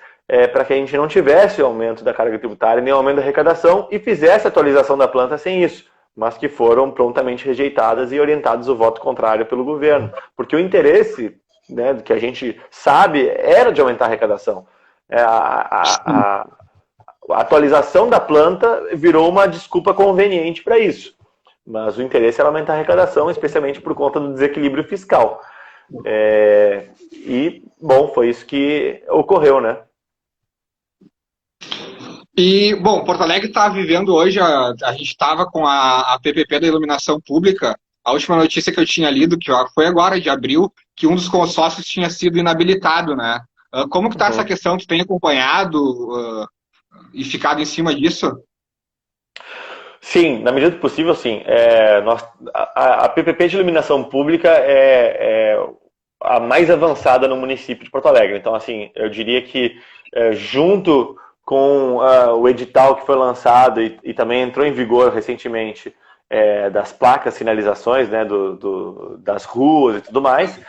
para que a gente não tivesse aumento da carga tributária, nem aumento da arrecadação, e fizesse a atualização da planta sem isso, mas que foram prontamente rejeitadas e orientadas o voto contrário pelo governo. Porque o interesse, né, que a gente sabe era de aumentar a arrecadação. A atualização da planta virou uma desculpa conveniente para isso. Mas o interesse era aumentar a arrecadação, especialmente por conta do desequilíbrio fiscal. E, bom, foi isso que ocorreu, né? E, bom, Porto Alegre está vivendo hoje, a gente estava com a PPP da iluminação pública. A última notícia que eu tinha lido, que foi agora, de abril, que um dos consórcios tinha sido inabilitado, né? Como que está essa questão? Tu tem acompanhado e ficado em cima disso? Sim, na medida do possível, sim. A PPP de iluminação pública é a mais avançada no município de Porto Alegre. Então, assim, eu diria que junto com o edital que foi lançado e também entrou em vigor recentemente das placas, sinalizações, né, das ruas e tudo mais,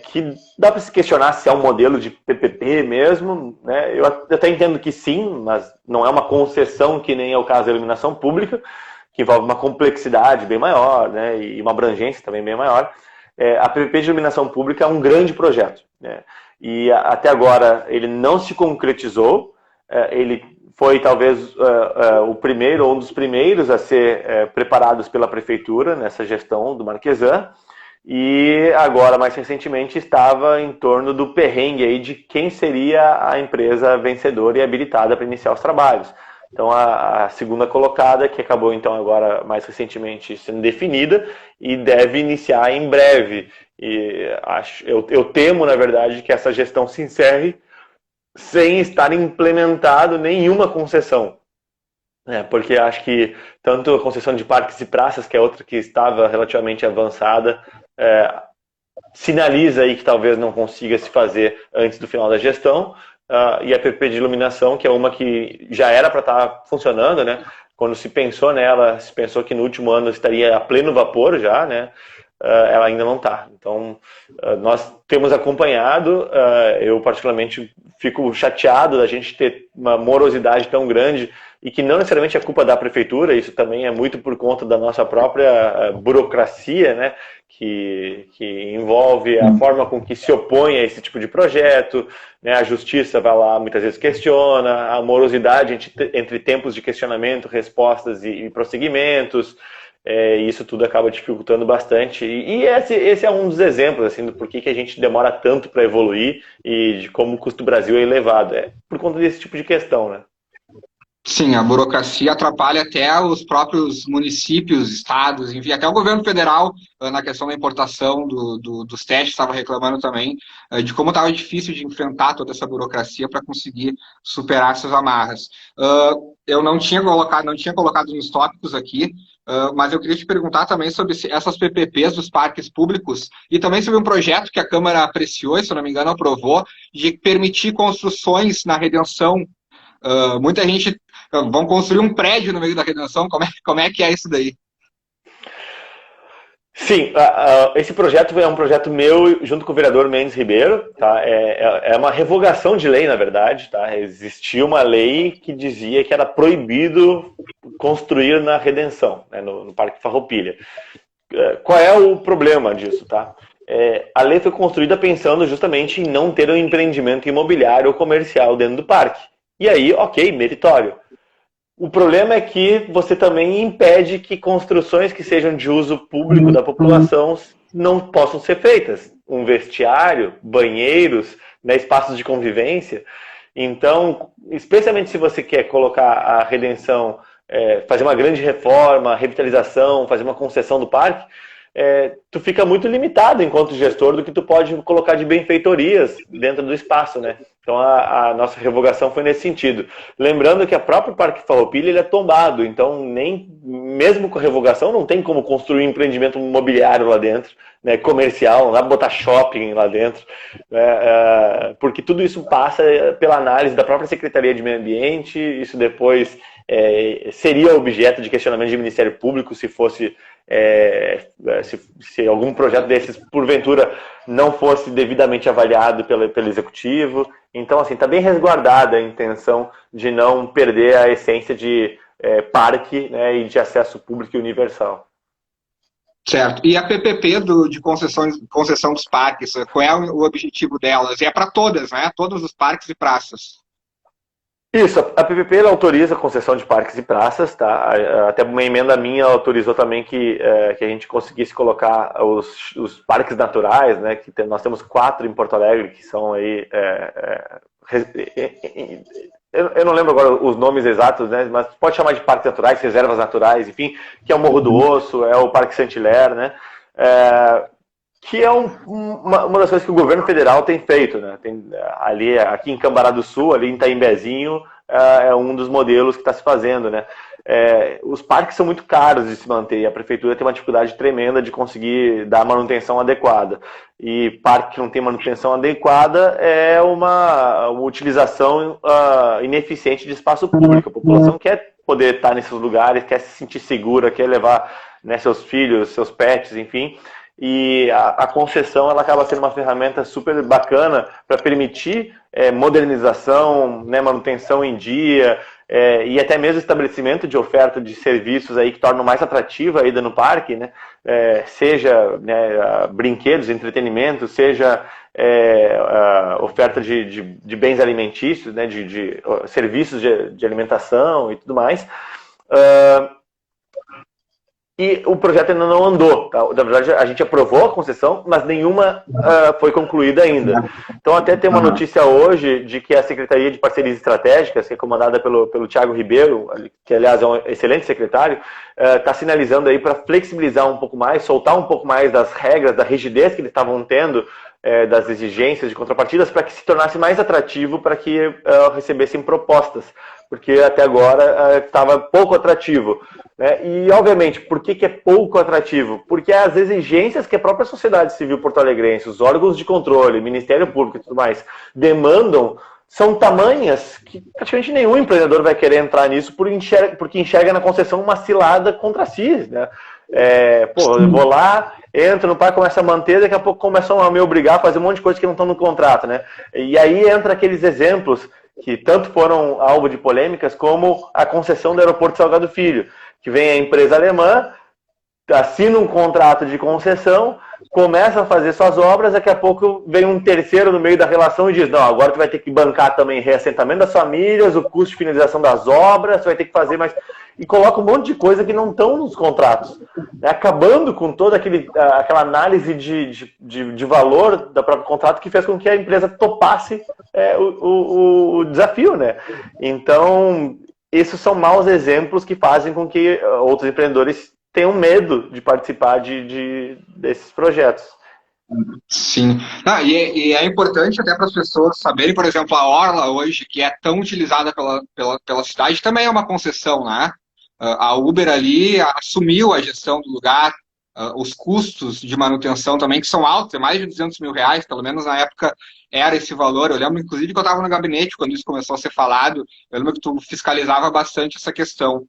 que dá para se questionar se é um modelo de PPP mesmo, né? Eu até entendo que sim, mas não é uma concessão que nem é o caso da iluminação pública, que envolve uma complexidade bem maior, né, e uma abrangência também bem maior. A PPP de iluminação pública é um grande projeto, né? E até agora ele não se concretizou. Ele foi talvez o primeiro ou um dos primeiros a ser preparados pela prefeitura nessa gestão do Marquesan, e agora, mais recentemente, estava em torno do perrengue aí de quem seria a empresa vencedora e habilitada para iniciar os trabalhos. Então, a segunda colocada, que acabou então agora mais recentemente sendo definida e deve iniciar em breve. E eu temo, na verdade, que essa gestão se encerre sem estar implementado nenhuma concessão. Porque acho que tanto a concessão de parques e praças, que é outra que estava relativamente avançada, sinaliza aí que talvez não consiga se fazer antes do final da gestão, e a PPP de iluminação, que é uma que já era para estar funcionando, né? Quando se pensou nela, se pensou que no último ano estaria a pleno vapor já, né? Ela ainda não está. Então, nós temos acompanhado, eu particularmente fico chateado da gente ter uma morosidade tão grande e que não necessariamente é culpa da prefeitura, isso também é muito por conta da nossa própria burocracia, né, que envolve a forma com que se opõe a esse tipo de projeto, né, a justiça vai lá, muitas vezes questiona, a morosidade entre tempos de questionamento, respostas e prosseguimentos, isso tudo acaba dificultando bastante. E esse é um dos exemplos assim, do porquê que a gente demora tanto para evoluir e de como o custo do Brasil é elevado. É por conta desse tipo de questão, né? Sim, a burocracia atrapalha até os próprios municípios, estados, enfim, até o governo federal, na questão da importação dos testes, estava reclamando também de como estava difícil de enfrentar toda essa burocracia para conseguir superar essas amarras. Eu não tinha colocado nos tópicos aqui, mas eu queria te perguntar também sobre essas PPPs dos parques públicos e também sobre um projeto que a Câmara apreciou, e, se eu não me engano, aprovou, de permitir construções na Redenção. Muita gente vão construir um prédio no meio da Redenção. Como é que é isso daí? Sim, esse projeto é um projeto meu junto com o vereador Mendes Ribeiro, tá? É uma revogação de lei, na verdade, tá? Existia uma lei que dizia que era proibido construir na Redenção, né, no Parque Farroupilha. Qual é o problema disso, tá? A lei foi construída pensando justamente em não ter um empreendimento imobiliário ou comercial dentro do parque. E aí, ok, meritório. O problema é que você também impede que construções que sejam de uso público da população não possam ser feitas. Um vestiário, banheiros, né, espaços de convivência. Então, especialmente se você quer colocar a Redenção, fazer uma grande reforma, revitalização, fazer uma concessão do parque, tu fica muito limitado enquanto gestor do que tu pode colocar de benfeitorias dentro do espaço, né? Então a nossa revogação foi nesse sentido. Lembrando que a própria Parque Farroupilha ele é tombado, então mesmo com a revogação não tem como construir um empreendimento imobiliário lá dentro, né, comercial, não dá pra botar shopping lá dentro, né, porque tudo isso passa pela análise da própria Secretaria de Meio Ambiente, isso depois seria objeto de questionamento de Ministério Público se fosse se algum projeto desses, porventura, não fosse devidamente avaliado pelo Executivo. Então, assim, está bem resguardada a intenção de não perder a essência de parque, né, e de acesso público e universal. Certo. E a PPP de concessão dos parques, qual é o objetivo delas? É para todas, né? Todos os parques e praças. Isso, a PPP ela autoriza a concessão de parques e praças, tá? Até uma emenda minha autorizou também que a gente conseguisse colocar os parques naturais, né? Que nós temos 4 em Porto Alegre, que são aí... eu não lembro agora os nomes exatos, né? Mas pode chamar de parques naturais, reservas naturais, enfim, que é o Morro do Osso, é o Parque Saint-Hilaire, né? Que é uma das coisas que o governo federal tem feito, né? Aqui em Cambará do Sul, ali em Taimbezinho, é um dos modelos que está se fazendo, né? Os parques são muito caros de se manter e a prefeitura tem uma dificuldade tremenda de conseguir dar manutenção adequada. E parque que não tem manutenção adequada é uma utilização ineficiente de espaço público. A população quer poder estar nesses lugares, quer se sentir segura, quer levar, né, seus filhos, seus pets, enfim. E a concessão ela acaba sendo uma ferramenta super bacana para permitir modernização, né, manutenção em dia, e até mesmo estabelecimento de oferta de serviços aí que tornam mais atrativa a ida no parque, né? Seja, né, brinquedos, entretenimento, seja oferta de bens alimentícios, né, de serviços de alimentação e tudo mais. E o projeto ainda não andou, tá? Na verdade, a gente aprovou a concessão, mas nenhuma foi concluída ainda. Então, até tem uma notícia hoje de que a Secretaria de Parcerias Estratégicas, que é comandada pelo Thiago Ribeiro, que, aliás, é um excelente secretário, está sinalizando aí para flexibilizar um pouco mais, soltar um pouco mais das regras, da rigidez que eles estavam tendo, das exigências de contrapartidas, para que se tornasse mais atrativo para que recebessem propostas, porque até agora estava pouco atrativo. Né? E, obviamente, por que é pouco atrativo? Porque as exigências que a própria sociedade civil porto-alegrense, os órgãos de controle, Ministério Público e tudo mais, demandam, são tamanhas que praticamente nenhum empreendedor vai querer entrar nisso porque enxerga na concessão uma cilada contra si. Né? Pô, eu vou lá, entro no parque, começo a manter, daqui a pouco começam a me obrigar a fazer um monte de coisa que não estão no contrato, né? E aí entra aqueles exemplos que tanto foram alvo de polêmicas, como a concessão do aeroporto Salgado Filho, que vem a empresa alemã, assina um contrato de concessão, começa a fazer suas obras, daqui a pouco vem um terceiro no meio da relação e diz, não, agora tu vai ter que bancar também reassentamento das famílias, o custo de finalização das obras, tu vai ter que fazer mais... E coloca um monte de coisa que não estão nos contratos, né? Acabando com toda aquela análise de valor do próprio contrato que fez com que a empresa topasse o desafio, né? Então, esses são maus exemplos que fazem com que outros empreendedores tenham medo de participar desses projetos. Sim. E é importante até para as pessoas saberem, por exemplo, a Orla hoje, que é tão utilizada pela cidade, também é uma concessão, né? A Uber ali assumiu a gestão do lugar, os custos de manutenção também, que são altos, é mais de 200 mil reais, pelo menos na época era esse valor. Eu lembro, inclusive, que eu estava no gabinete quando isso começou a ser falado, eu lembro que tu fiscalizava bastante essa questão.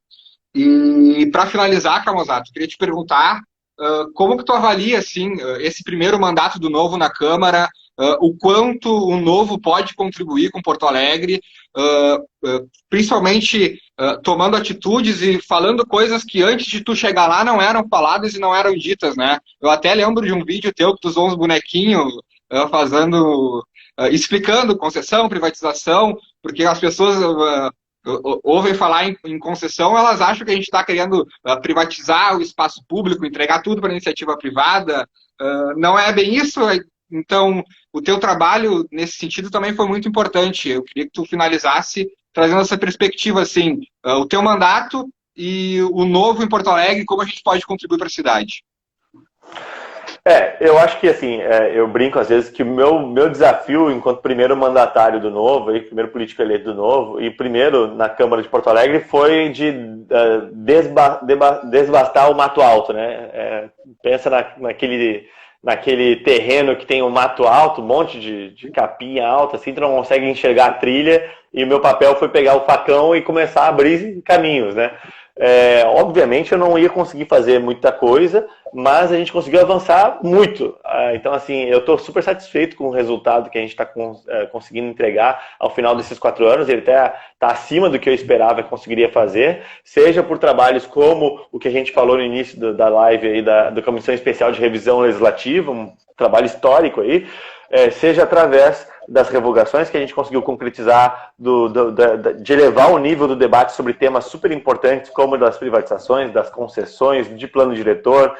E para finalizar, Camusato, queria te perguntar como que tu avalia assim, esse primeiro mandato do Novo na Câmara, o quanto o Novo pode contribuir com Porto Alegre, principalmente tomando atitudes e falando coisas que antes de tu chegar lá não eram faladas e não eram ditas, né? Eu até lembro de um vídeo teu que tu usou uns bonequinhos explicando concessão, privatização, porque as pessoas ouvem falar em concessão, elas acham que a gente está querendo privatizar o espaço público, entregar tudo para a iniciativa privada. Não é bem isso. Então, o teu trabalho nesse sentido também foi muito importante. Eu queria que tu finalizasse trazendo essa perspectiva, assim, o teu mandato e o Novo em Porto Alegre, como a gente pode contribuir para a cidade. Eu acho que, assim, eu brinco às vezes que o meu desafio enquanto primeiro mandatário do Novo, primeiro político eleito do Novo, e primeiro na Câmara de Porto Alegre, foi de desbastar o Mato Alto, né? Pensa naquele terreno que tem um mato alto, um monte de capinha alta, assim, tu não consegue enxergar a trilha, e o meu papel foi pegar o facão e começar a abrir caminhos, né? Obviamente eu não ia conseguir fazer muita coisa, mas a gente conseguiu avançar muito. Então, assim, eu estou super satisfeito com o resultado que a gente está conseguindo entregar ao final desses 4 anos. Ele até está acima do que eu esperava que conseguiria fazer, seja por trabalhos como o que a gente falou no início da live aí da Comissão Especial de Revisão Legislativa, um trabalho histórico aí, seja através das revogações que a gente conseguiu concretizar, de elevar o nível do debate sobre temas super importantes, como das privatizações, das concessões, de plano diretor,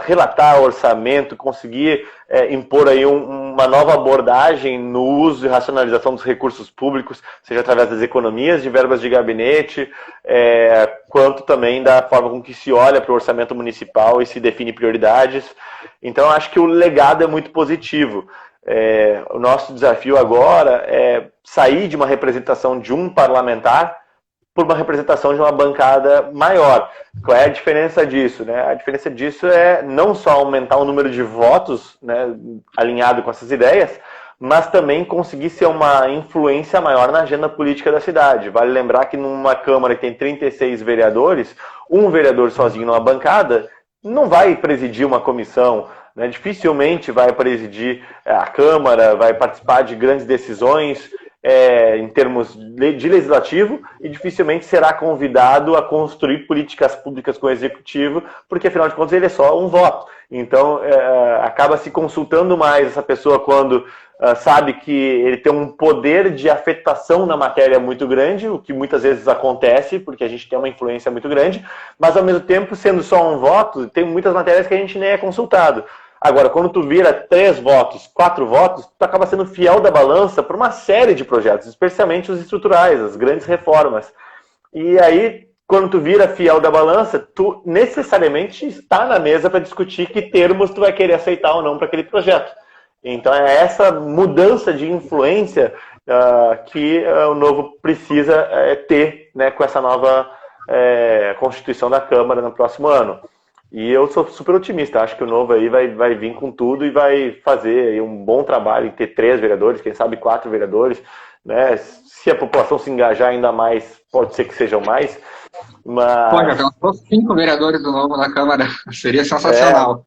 relatar orçamento, conseguir impor aí uma nova abordagem no uso e racionalização dos recursos públicos, seja através das economias de verbas de gabinete, quanto também da forma com que se olha para o orçamento municipal e se define prioridades. Então, acho que o legado é muito positivo. O nosso desafio agora é sair de uma representação de um parlamentar por uma representação de uma bancada maior. Qual é a diferença disso, né? A diferença disso é não só aumentar o número de votos, né, alinhado com essas ideias, mas também conseguir ser uma influência maior na agenda política da cidade. Vale lembrar que numa Câmara que tem 36 vereadores, um vereador sozinho numa bancada não vai presidir uma comissão, né? Dificilmente vai presidir a Câmara, vai participar de grandes decisões em termos de legislativo, e dificilmente será convidado a construir políticas públicas com o executivo, porque afinal de contas ele é só um voto. Então acaba se consultando mais essa pessoa quando sabe que ele tem um poder de afetação na matéria muito grande, o que muitas vezes acontece, porque a gente tem uma influência muito grande, mas ao mesmo tempo, sendo só um voto, tem muitas matérias que a gente nem é consultado. Agora, quando tu vira 3 votos, 4 votos, tu acaba sendo fiel da balança para uma série de projetos, especialmente os estruturais, as grandes reformas. E aí, quando tu vira fiel da balança, tu necessariamente está na mesa para discutir que termos tu vai querer aceitar ou não para aquele projeto. Então é essa mudança de influência que o Novo precisa ter, né, com essa nova Constituição da Câmara no próximo ano. E eu sou super otimista, acho que o Novo aí vai vir com tudo e vai fazer aí um bom trabalho em ter 3 vereadores, quem sabe 4 vereadores, né? Se a população se engajar ainda mais, pode ser que sejam mais, Pô, já Mas pensou 5 vereadores do Novo na Câmara? Seria é, sensacional.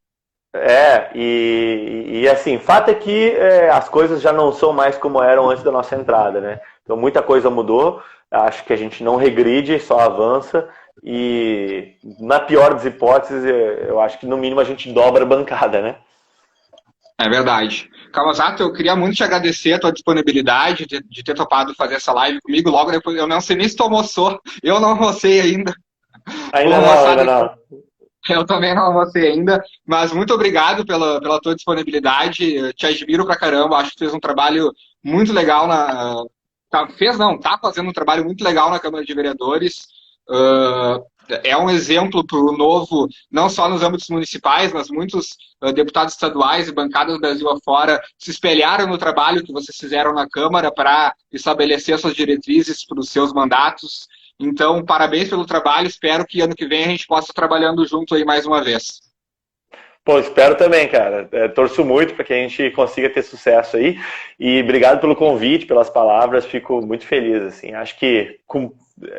e assim, fato é que as coisas já não são mais como eram antes da nossa entrada, né? Então muita coisa mudou, acho que a gente não regride, só avança, e na pior das hipóteses, eu acho que no mínimo a gente dobra a bancada, né? É verdade. Kawasato, eu queria muito te agradecer a tua disponibilidade de ter topado fazer essa live comigo logo depois. Eu não sei nem se tu almoçou. Eu não almocei ainda. Vou Ainda não, almoçar ainda depois. não. Eu também não almocei ainda. Mas muito obrigado pela tua disponibilidade. Eu te admiro pra caramba. Acho que tu fez um trabalho muito legal na. Fez não, tá fazendo um trabalho muito legal na Câmara de Vereadores. Uh, é um exemplo para o Novo, não só nos âmbitos municipais, mas muitos deputados estaduais e bancadas do Brasil afora se espelharam no trabalho que vocês fizeram na Câmara para estabelecer suas diretrizes para os seus mandatos. Então, parabéns pelo trabalho. Espero que ano que vem a gente possa estar trabalhando junto aí mais uma vez. Pô, espero também, cara. Torço muito para que a gente consiga ter sucesso aí. E obrigado pelo convite, pelas palavras. Fico muito feliz, assim. Acho que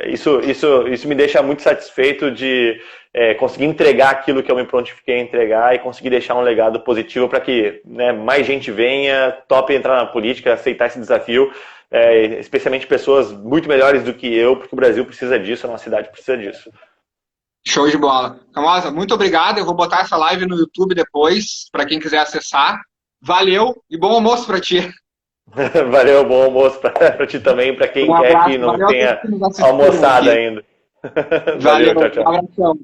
isso me deixa muito satisfeito de conseguir entregar aquilo que eu me prontifiquei a entregar e conseguir deixar um legado positivo para que, né, mais gente venha, tope entrar na política, aceitar esse desafio, especialmente pessoas muito melhores do que eu, porque o Brasil precisa disso, a nossa cidade precisa disso. Show de bola. Camosa, muito obrigado. Eu vou botar essa live no YouTube depois, para quem quiser acessar. Valeu e bom almoço para ti. Valeu, bom almoço para ti também, para quem Um quer que abraço. não Valeu a todos tenha que nos assistiram almoçado aqui. ainda. Valeu, Valeu. tchau, Um tchau. abração.